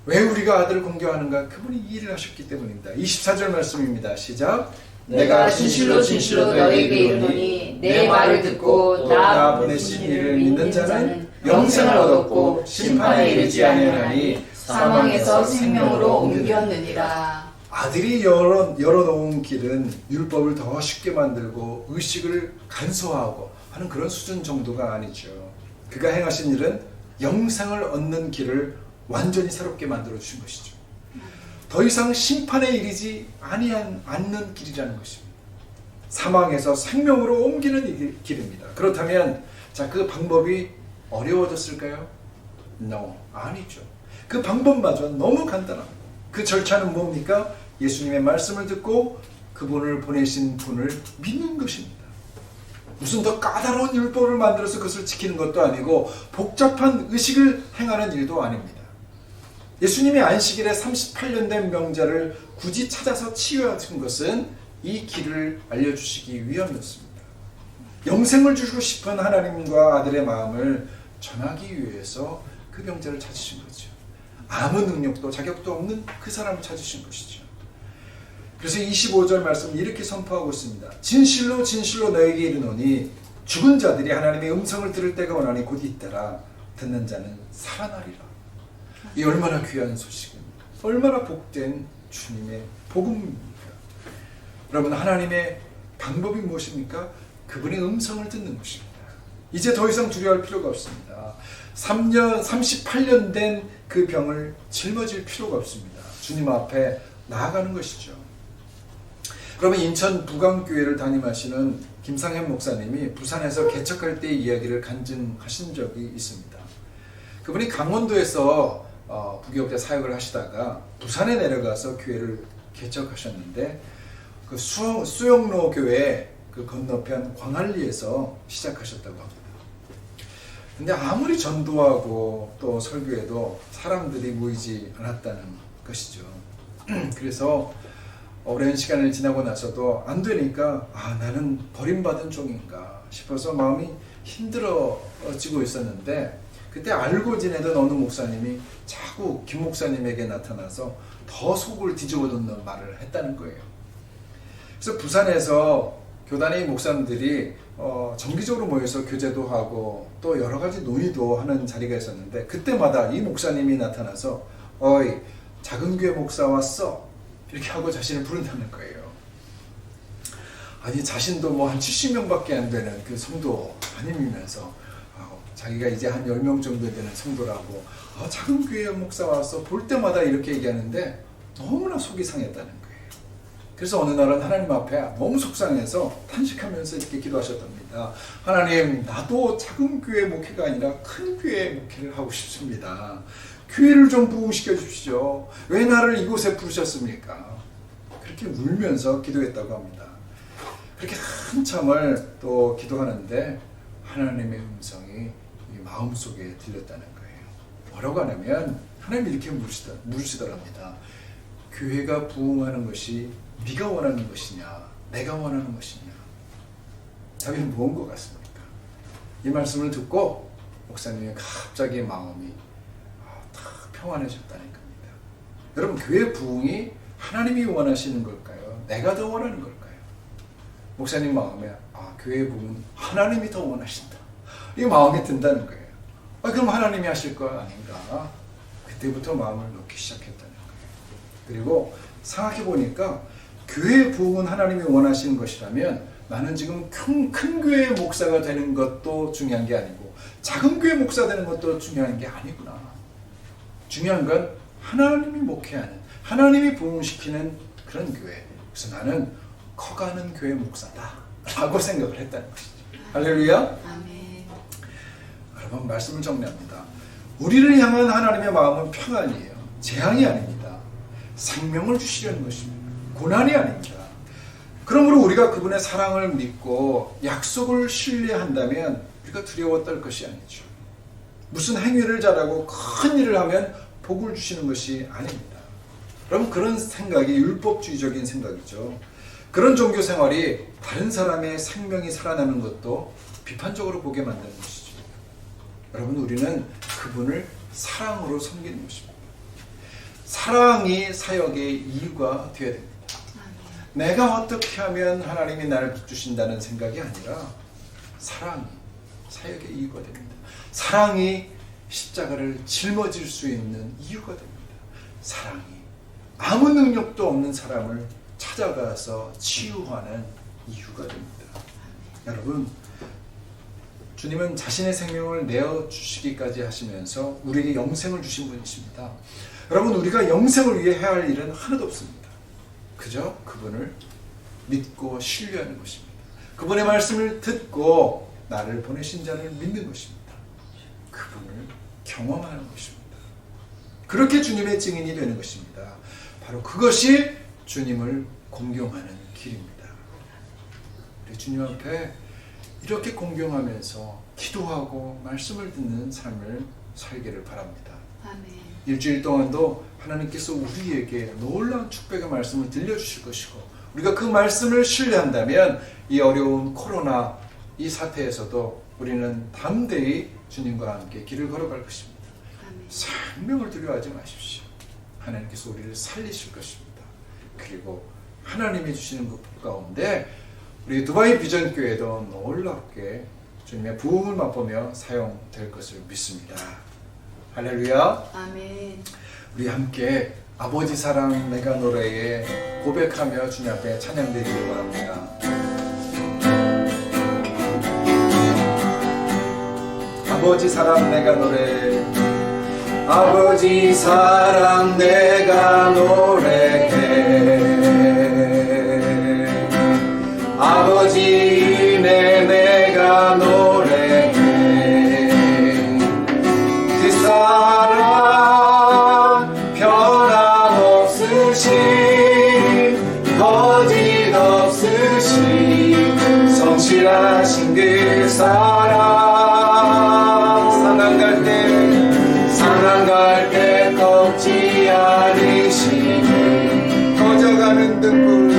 왜 우리가 아들을 공경하는가? 그분이 이 일을 하셨기 때문입니다. 24절 말씀입니다. 시작. 내가 진실로 진실로 너희에게 이르노니 내 말을 듣고 나 보내신 이를 믿는 자는 영생을 얻었고 심판에 이르지 아니하나니 사망에서 생명으로 옮겼느니라. 아들이 열어놓은 길은 율법을 더 쉽게 만들고 의식을 간소화하고 하는 그런 수준 정도가 아니죠. 그가 행하신 일은 영생을 얻는 길을 완전히 새롭게 만들어 주신 것이죠. 더 이상 심판에 이르지 않는 길이라는 것입니다. 사망에서 생명으로 옮기는 길입니다. 그렇다면 자, 그 방법이 어려워졌을까요? No, 아니죠. 그 방법마저 너무 간단합니다. 그 절차는 뭡니까? 예수님의 말씀을 듣고 그분을 보내신 분을 믿는 것입니다. 무슨 더 까다로운 율법을 만들어서 그것을 지키는 것도 아니고 복잡한 의식을 행하는 일도 아닙니다. 예수님이 안식일에 38년 된 명자를 굳이 찾아서 치유하신 것은 이 길을 알려주시기 위함이었습니다. 영생을 주시고 싶은 하나님과 아들의 마음을 전하기 위해서 그 명자를 찾으신 거죠. 아무 능력도 자격도 없는 그 사람을 찾으신 것이죠. 그래서 25절 말씀 이렇게 선포하고 있습니다. 진실로 진실로 너에게 이르노니 죽은 자들이 하나님의 음성을 들을 때가 오나니 곧 이때라. 듣는 자는 살아나리라. 이 얼마나 귀한 소식입니다. 얼마나 복된 주님의 복음입니까? 여러분, 하나님의 방법이 무엇입니까? 그분의 음성을 듣는 것입니다. 이제 더 이상 두려워할 필요가 없습니다. 38년 된 그 병을 짊어질 필요가 없습니다. 주님 앞에 나아가는 것이죠. 그러면 인천 부강교회를 담임하시는 김상현 목사님이 부산에서 개척할 때 이야기를 간증하신 적이 있습니다. 그분이 강원도에서 부교육자 사역을 하시다가 부산에 내려가서 교회를 개척하셨는데 그 수영로 교회 그 건너편 광안리에서 시작하셨다고 합니다. 근데 아무리 전도하고 또 설교해도 사람들이 모이지 않았다는 것이죠. 그래서 오랜 시간을 지나고 나서도 안 되니까 나는 버림받은 종인가 싶어서 마음이 힘들어지고 있었는데 그때 알고 지내던 어느 목사님이 자꾸 김 목사님에게 나타나서 더 속을 뒤집어 놓는 말을 했다는 거예요. 그래서 부산에서 교단의 목사님들이 정기적으로 모여서 교제도 하고 또 여러 가지 논의도 하는 자리가 있었는데 그때마다 이 목사님이 나타나서 어이 작은 교회 목사 왔어 이렇게 하고 자신을 부른다는 거예요. 아니 자신도 뭐 한 70명밖에 안 되는 그 성도 아니면서 자기가 이제 한 10명 정도 되는 성도라고 작은 교회 목사 와서 볼 때마다 이렇게 얘기하는데 너무나 속이 상했다는 거예요. 그래서 어느 날은 하나님 앞에 너무 속상해서 탄식하면서 이렇게 기도하셨답니다. 하나님, 나도 작은 교회 목회가 아니라 큰 교회 목회를 하고 싶습니다. 교회를 좀 부흥시켜 주십시오. 왜 나를 이곳에 부르셨습니까? 그렇게 울면서 기도했다고 합니다. 그렇게 한참을 또 기도하는데 하나님의 음성이 마음속에 들렸다는 거예요. 뭐라고 하냐면 하나님이 이렇게 물으시더랍니다. 교회가 부흥하는 것이 네가 원하는 것이냐 내가 원하는 것이냐. 답이 무언 것 같습니까? 이 말씀을 듣고 목사님의 갑자기 마음이 딱 평안해졌다는 겁니다. 여러분, 교회 부흥이 하나님이 원하시는 걸까요? 내가 더 원하는 걸까요? 목사님 마음에 교회 부흥은 하나님이 더 원하신다, 이 마음이 든다는 거예요. 그럼 하나님이 하실 거 아닌가? 그때부터 마음을 놓기 시작했다는 거예요. 그리고 생각해 보니까 교회 부흥은 하나님이 원하시는 것이라면 나는 지금 큰 교회 목사가 되는 것도 중요한 게 아니고 작은 교회 목사 되는 것도 중요한 게 아니구나. 중요한 건 하나님이 목회하는, 하나님이 부흥시키는 그런 교회. 그래서 나는 커가는 교회 목사다 라고 생각을 했다는 것이죠. 할렐루야. 아멘. 여러분, 말씀을 정리합니다. 우리를 향한 하나님의 마음은 평안이에요. 재앙이 아닙니다. 생명을 주시려는 것입니다. 고난이 아닙니다. 그러므로 우리가 그분의 사랑을 믿고 약속을 신뢰한다면 우리가 두려워 떨 것이 아니죠. 무슨 행위를 잘하고 큰 일을 하면 복을 주시는 것이 아닙니다. 그럼 그런 생각이 율법주의적인 생각이죠. 그런 종교 생활이 다른 사람의 생명이 살아나는 것도 비판적으로 보게 만드는 것이죠. 여러분, 우리는 그분을 사랑으로 섬기는 것입니다. 사랑이 사역의 이유가 되어야 됩니다. 내가 어떻게 하면 하나님이 나를 붙주신다는 생각이 아니라 사랑이 사역의 이유가 됩니다. 사랑이 십자가를 짊어질 수 있는 이유가 됩니다. 사랑이 아무 능력도 없는 사람을 찾아가서 치유하는 이유가 됩니다. 여러분, 주님은 자신의 생명을 내어주시기까지 하시면서 우리에게 영생을 주신 분이십니다. 여러분, 우리가 영생을 위해 해야 할 일은 하나도 없습니다. 그저 그분을 믿고 신뢰하는 것입니다. 그분의 말씀을 듣고 나를 보내신 자를 믿는 것입니다. 그분을 경험하는 것입니다. 그렇게 주님의 증인이 되는 것입니다. 바로 그것이 주님을 공경하는 길입니다. 우리 주님 앞에 이렇게 공경하면서 기도하고 말씀을 듣는 삶을 살기를 바랍니다. 아멘. 일주일 동안도 하나님께서 우리에게 놀라운 축복의 말씀을 들려주실 것이고, 우리가 그 말씀을 신뢰한다면 이 어려운 코로나 이 사태에서도 우리는 담대히 주님과 함께 길을 걸어갈 것입니다. 아멘. 생명을 두려워하지 마십시오. 하나님께서 우리를 살리실 것입니다. 그리고 하나님이 주시는 그 복 가운데 우리 두바이 비전교회도 놀랍게 주님의 부흥을 맛보며 사용될 것을 믿습니다. 할렐루야. 아멘. 우리 함께 아버지 사랑 내가 노래에 고백하며 주님 앞에 찬양드리기 바랍니다. 아버지 사랑 내가 노래, 아버지 사랑 내가 노래해, 아버지 은혜 내가 노래해, 그 사랑 변함없으신 거짓 없으신 성실하신 그 사랑, 상한 갈 때 꺾지 않으시네, 꺼져가는 등불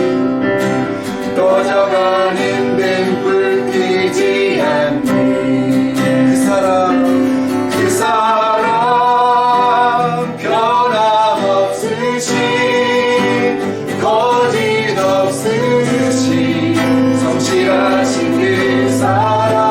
끄지 않네, 그 사랑 변함없으신 거짓 없으신 성실하신 그 사랑,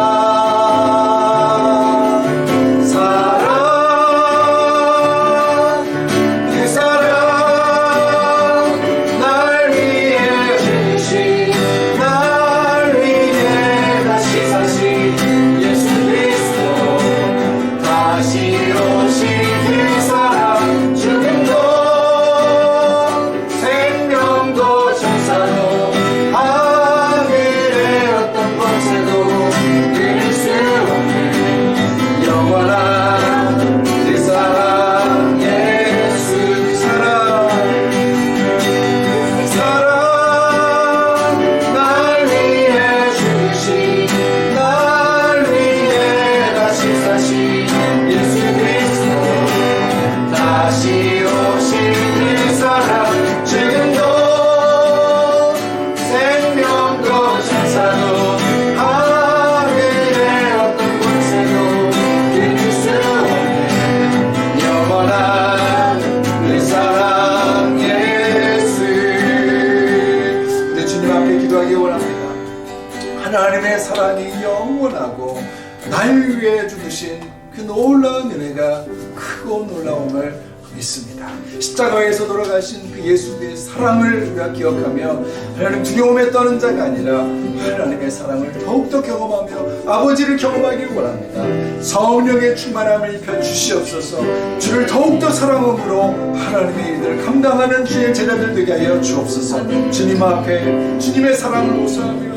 하나님의 사랑이 영원하고 날 위해 주신 그 놀라운 은혜가 크고 놀라움을 믿습니다. 십자가에서 돌아가신 그 예수의 사랑을 우리가 기억하며 하나님 두려움에 떠는 자가 아니라 하나님의 사랑을 더욱더 경험하며 아버지를 경험하길 원합니다. 성령의 충만함을 입혀 주시옵소서. 주를 더욱더 사랑함으로 하나님의 일들을 감당하는 주의 제자들 되게 하여 주옵소서. 주님 앞에 주님의 사랑을 호소하며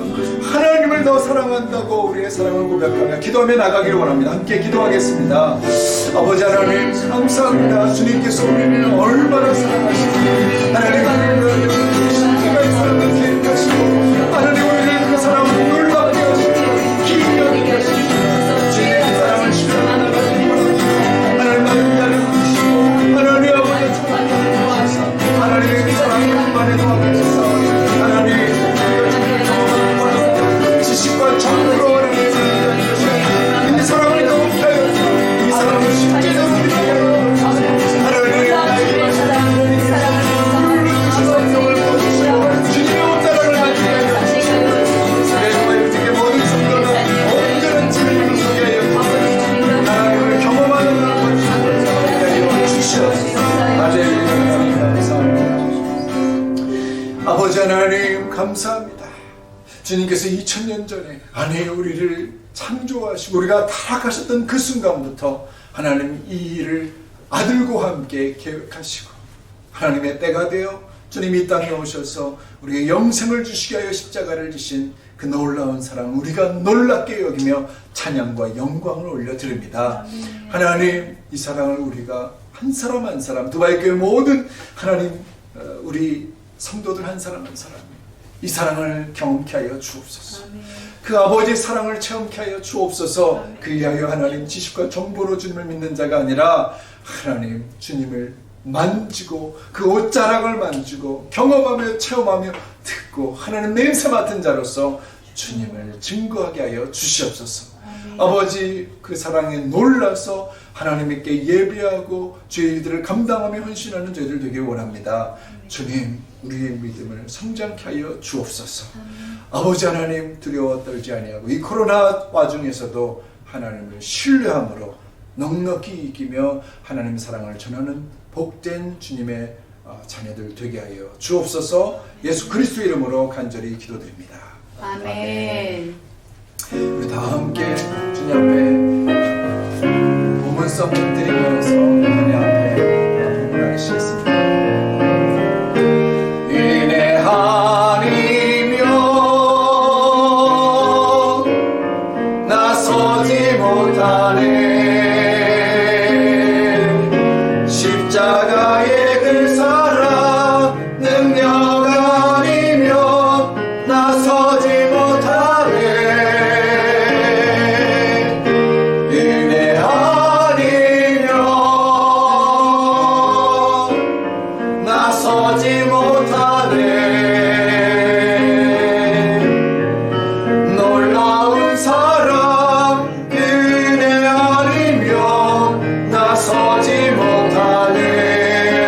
하나님을 더 사랑한다고 우리의 사랑을 고백하며 기도하며 나가기를 원합니다. 함께 기도하겠습니다. 아버지 하나님 감사합니다. 주님께서 우리를 얼마나 사랑하시고 하나님 십자가의 사랑을 기억하시고 하나님 우리를 그 사랑을 놀랍게 하시고 기억하게 하시고 주님의 사랑을 실현하는 하나님 많은 자를 부르시고 하나님 아버지 하나님의 그 사랑을 만에 도와주셔서 하나님 지식과 정으로 하나님의 이 사랑을 더욱하여 이 사랑을 실제로 믿게 하나님의 나에게 성령을 보시고 주님의 온전함을 가지게 하여 주시고 모든 성도는 온전한 진리를 소개 하여 하나님을 경험하는 것을 주시옵소서. 할렐루야. 감사합니다. 아버지 하나님 감사합니다. 주님께서 2000년 전에 아내의 우리를 창조하시고 우리가 타락하셨던 그 순간부터 하나님 이 일을 아들과 함께 계획하시고 하나님의 때가 되어 주님이 이 땅에 오셔서 우리에게 영생을 주시게 하여 십자가를 지신 그 놀라운 사랑 우리가 놀랍게 여기며 찬양과 영광을 올려드립니다. 하나님, 이 사랑을 우리가 한 사람 한 사람, 두바이 교회 모든 하나님 우리 성도들 한 사람 한 사람 이 사랑을 경험케 하여 주옵소서. 그 아버지의 사랑을 체험케 하여 주옵소서. 그리하여 하나님 지식과 정보로 주님을 믿는 자가 아니라 하나님 주님을 만지고 그 옷자락을 만지고 경험하며 체험하며 듣고 하나님 냄새 맡은 자로서 주님을 증거하게 하여 주시옵소서. 아버지, 그 사랑에 놀라서 하나님께 예배하고 주의 일들을 감당하며 헌신하는 저희들 되길 원합니다. 주님, 우리의 믿음을 성장케 하여 주옵소서. 아버지 하나님, 두려워 떨지 아니하고 이 코로나 와중에서도 하나님을 신뢰함으로 넉넉히 이기며 하나님의 사랑을 전하는 복된 주님의 자녀들 되게 하여 주옵소서. 예수 그리스도 이름으로 간절히 기도드립니다. 아멘. 우리 다 함께 주님 앞에 보문성 드리면서 하나님 앞에 봉헌하시겠습니다. 은혜 아니면 나서지 못하네. 십자가의 그 사랑 능력 아니면 나서지 못하네. 은혜 아니면 나서지 못하네. 놀라운 사랑 은혜 아니면 나서지 못하네.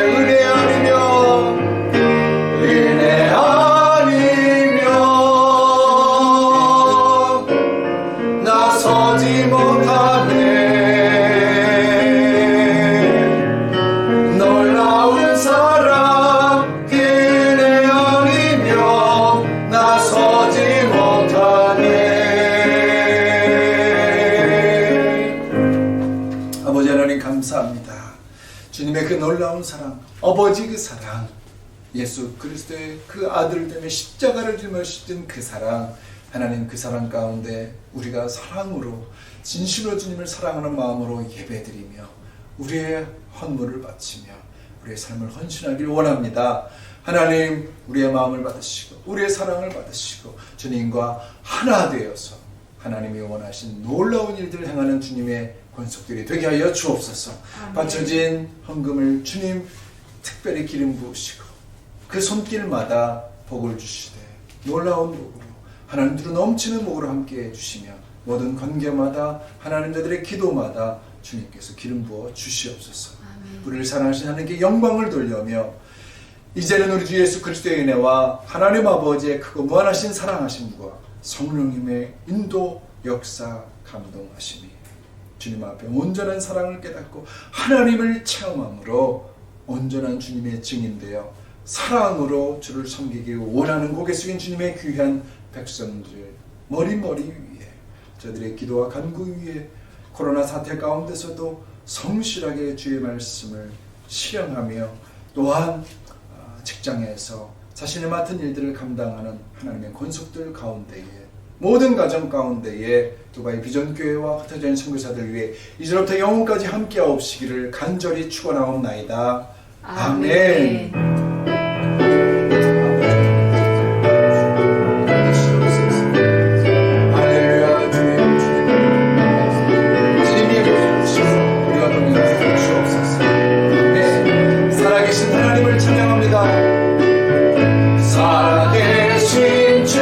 은혜 아니면 은혜 아니면 나서지 못하네. 놀라운 사랑 은혜 아니면 나서지 못하네. 아버지 하나님 감사합니다. 주님의 그 놀라운 사랑, 아버지 그 사랑, 예수 그리스도의 그 아들 때문에 십자가를 지며 씻은 그 사랑, 하나님 그 사랑 가운데 우리가 사랑으로 진실로 주님을 사랑하는 마음으로 예배드리며 우리의 헌물을 바치며 우리의 삶을 헌신하기를 원합니다. 하나님, 우리의 마음을 받으시고 우리의 사랑을 받으시고 주님과 하나 되어서 하나님이 원하신 놀라운 일들을 행하는 주님의 권속들이 되게 하여 주옵소서. 바쳐진 헌금을 주님 특별히 기름 부으시고 그 손길마다 복을 주시되 놀라운 복으로 하나님들은 넘치는 복으로 함께해 주시며 모든 관계마다 하나님들의 기도마다 주님께서 기름 부어 주시옵소서. 우리를 사랑하신 하나님께 영광을 돌려며 이제는 우리 주 예수 그리스도의 은혜와 하나님 아버지의 크고 무한하신 사랑하심과 성령님의 인도 역사 감동하심이 주님 앞에 온전한 사랑을 깨닫고 하나님을 체험함으로 온전한 주님의 증인되어 사랑으로 주를 섬기기 원하는 고개 숙인 주님의 귀한 백성들 머리머리 위에 저들의 기도와 간구 위에 코로나 사태 가운데서도 성실하게 주의 말씀을 실행하며 또한 직장에서 자신의 맡은 일들을 감당하는 하나님의 권속들 가운데에 모든 가정 가운데에 두바이 비전교회와 흩어져 있는 선교사들 위해 이제로부터 영원까지 함께하옵시기를 간절히 축원하옵나이다. 아멘. 할렐루야. 주님이 우리가 동행하여 주옵소서. 네, 살아계신 하나님을 찬양합니다. 살아계신 주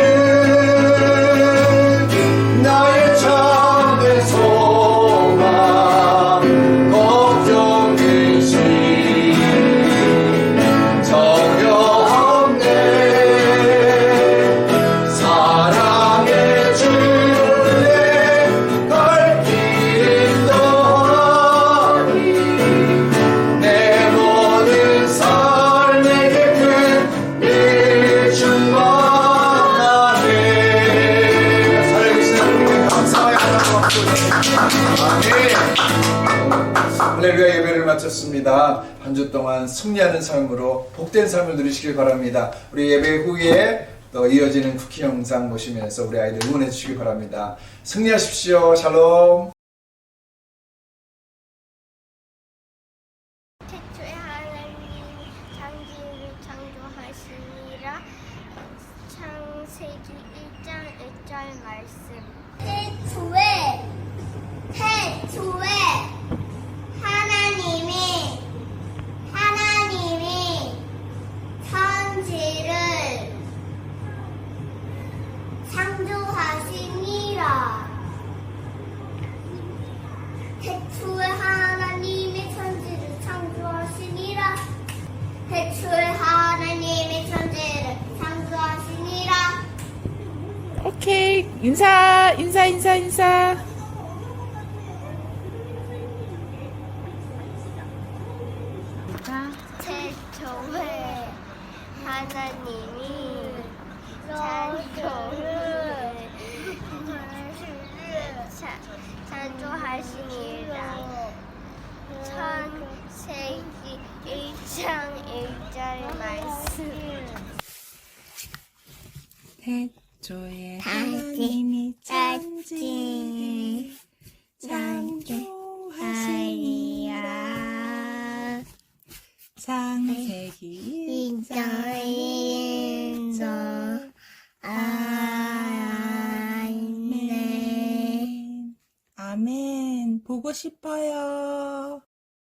나의 참된 소망 걱정 대신 전혀 없네. 사랑의 주에 갈 길은 떠나니 내 모든 삶에게 큰 충만하네. 살아계신 하나님 감사하여 하나님 아멘. 할렐루야. 예배를 마쳐 수고하셨습니다. 한 주 동안 승리하는 삶으로 복된 삶을 누리시길 바랍니다. 우리 예배 후에 또 이어지는 쿠키 영상 보시면서 우리 아이들 응원해 주시기 바랍니다. 승리하십시오. 샬롬. 태초에 하나님이 장기를 창조하시니라. 창세기 1장 1절 말씀. 태초에 하나님이 천지를 창조하시니라. 태초에 하나님이 천지를 창조하시니라. 태초에 하나님이 천지를 창조하시니라. 오케이. 인사. 태초에 하나님이 창조하시니라. 창세기 1장 1절 말씀. 태초에 하나님이 천지를 창조하시니라. 창세기 1장 1절 아멘. 아멘. 보고 싶어요.